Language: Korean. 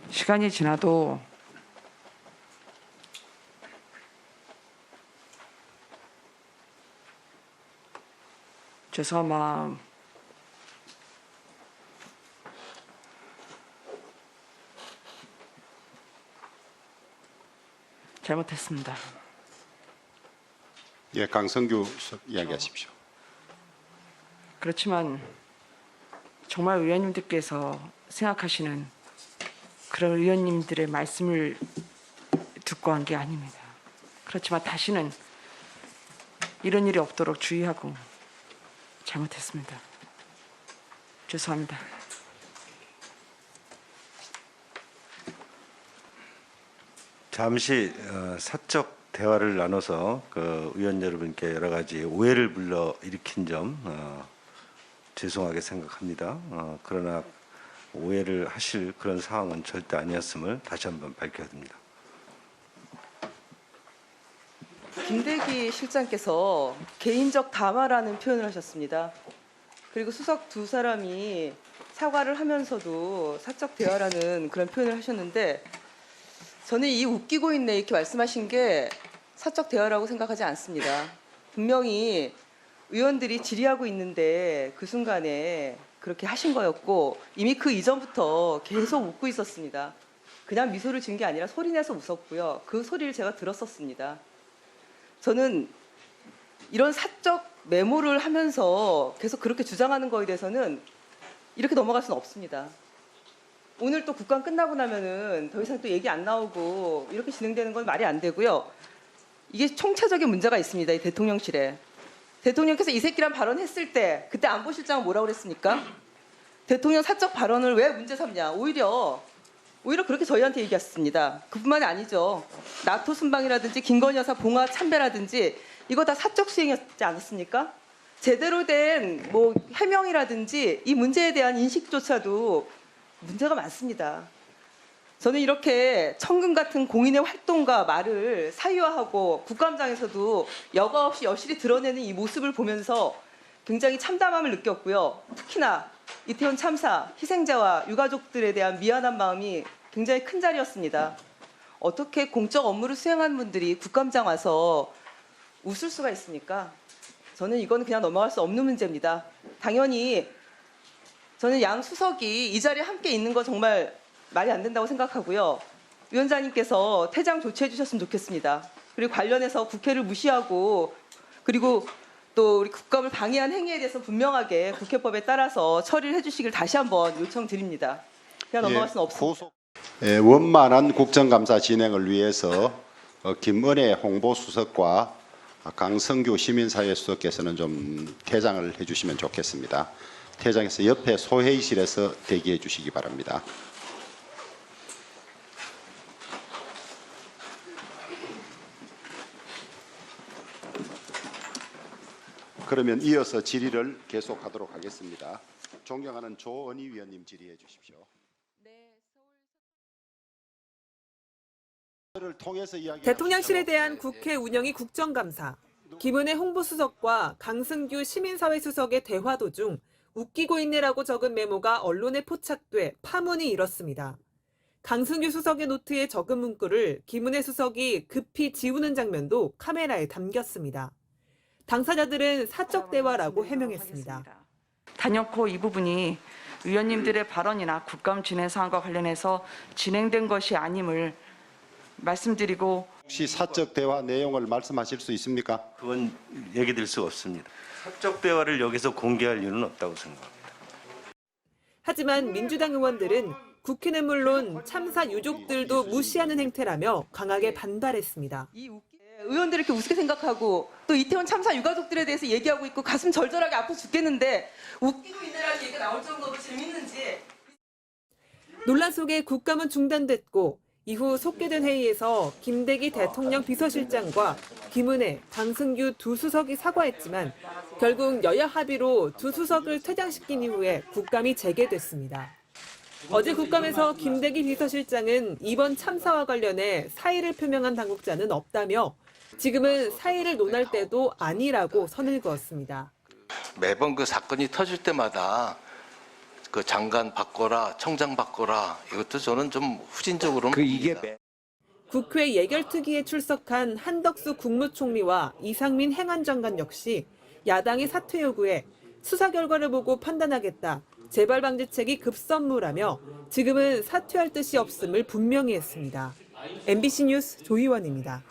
시간이 지나도 죄송한 마음 잘못했습니다. 예, 강성규 이야기하십시오. 그렇지만 정말 의원님들께서 생각하시는 그런 의원님들의 말씀을 듣고 한 게 아닙니다. 그렇지만 다시는 이런 일이 없도록 주의하고 잘못했습니다. 죄송합니다. 잠시 사적 대화를 나눠서 그 의원 여러분께 여러 가지 오해를 불러일으킨 점 죄송하게 생각합니다. 그러나 오해를 하실 그런 상황은 절대 아니었음을 다시 한번 밝혀야 됩니다. 김대기 실장께서 개인적 담화라는 표현을 하셨습니다. 그리고 수석 두 사람이 사과를 하면서도 사적 대화라는 그런 표현을 하셨는데 저는 이 웃기고 있네 이렇게 말씀하신 게 사적 대화라고 생각하지 않습니다. 분명히 의원들이 질의하고 있는데 그 순간에 그렇게 하신 거였고 이미 그 이전부터 계속 웃고 있었습니다. 그냥 미소를 지은 게 아니라 소리내서 웃었고요. 그 소리를 제가 들었었습니다. 저는 이런 사적 메모를 하면서 계속 그렇게 주장하는 거에 대해서는 이렇게 넘어갈 수는 없습니다. 오늘 또 국감 끝나고 나면은 더 이상 또 얘기 안 나오고 이렇게 진행되는 건 말이 안 되고요. 이게 총체적인 문제가 있습니다. 이 대통령실에. 대통령께서 이 새끼란 발언했을 때 그때 안보실장은 뭐라고 그랬습니까? 대통령 사적 발언을 왜 문제 삼냐. 오히려 그렇게 저희한테 얘기했습니다. 그뿐만이 아니죠. 나토 순방이라든지 김건희 여사 봉화 참배라든지 이거 다 사적 수행이었지 않았습니까? 제대로 된 뭐 해명이라든지 이 문제에 대한 인식조차도 문제가 많습니다. 저는 이렇게 천금 같은 공인의 활동과 말을 사유화하고 국감장에서도 여과 없이 여실히 드러내는 이 모습을 보면서 굉장히 참담함을 느꼈고요. 특히나 이태원 참사 희생자와 유가족들에 대한 미안한 마음이 굉장히 큰 자리였습니다. 어떻게 공적 업무를 수행한 분들이 국감장 와서 웃을 수가 있습니까? 저는 이건 그냥 넘어갈 수 없는 문제입니다. 당연히 저는 양 수석이 이 자리에 함께 있는 거 정말 말이 안 된다고 생각하고요. 위원장님께서 퇴장 조치해 주셨으면 좋겠습니다. 그리고 관련해서 국회를 무시하고 그리고 또 우리 국감을 방해한 행위에 대해서 분명하게 국회법에 따라서 처리를 해주시길 다시 한번 요청드립니다. 그냥 넘어갈 수는 없습니다. 원만한 국정감사 진행을 위해서 김은혜 홍보수석과 강성규 시민사회수석께서는 좀 퇴장을 해주시면 좋겠습니다. 퇴장해서 옆에 소회의실에서 대기해 주시기 바랍니다. 그러면 이어서 질의를 계속하도록 하겠습니다. 존경하는 조은희 위원님 질의해 주십시오. 대통령실에 대한 국회 운영위 국정감사. 김은혜 홍보수석과 강승규 시민사회수석의 대화 도중 웃기고 있네라고 적은 메모가 언론에 포착돼 파문이 일었습니다. 강승규 수석의 노트에 적은 문구를 김은혜 수석이 급히 지우는 장면도 카메라에 담겼습니다. 당사자들은 사적 대화라고 해명했습니다. 단연코 이 부분이 의원님들의 발언이나 국감 진행 사항과 관련해서 진행된 것이 아님을 말씀드리고 혹시 사적 대화 내용을 말씀하실 수 있습니까? 그건 얘기 드릴 수가 없습니다. 사적 대화를 여기서 공개할 이유는 없다고 생각합니다. 하지만 민주당 의원들은 국회는 물론 참사 유족들도 무시하는 행태라며 강하게 반발했습니다. 의원들을 이렇게 우습게 생각하고 또 이태원 참사 유가족들에 대해서 얘기하고 있고 가슴 절절하게 아파 죽겠는데 웃기고 있네라는 얘기가 나올 정도로 재밌는지. 논란 속에 국감은 중단됐고 이후 속개된 회의에서 김대기 대통령 비서실장과 김은혜, 강승규 두 수석이 사과했지만 결국 여야 합의로 두 수석을 퇴장시킨 이후에 국감이 재개됐습니다. 어제 국감에서 김대기 비서실장은 이번 참사와 관련해 사의를 표명한 당국자는 없다며 지금은 사의를 논할 때도 아니라고 선을 그었습니다. 매번 그 사건이 터질 때마다 그 장관 바꿔라, 청장 바꿔라 이것도 저는 좀 후진적으로는 봅니다. 국회 예결특위에 출석한 한덕수 국무총리와 이상민 행안장관 역시 야당의 사퇴 요구에 수사 결과를 보고 판단하겠다, 재발 방지책이 급선무라며 지금은 사퇴할 뜻이 없음을 분명히 했습니다. MBC 뉴스 조희원입니다.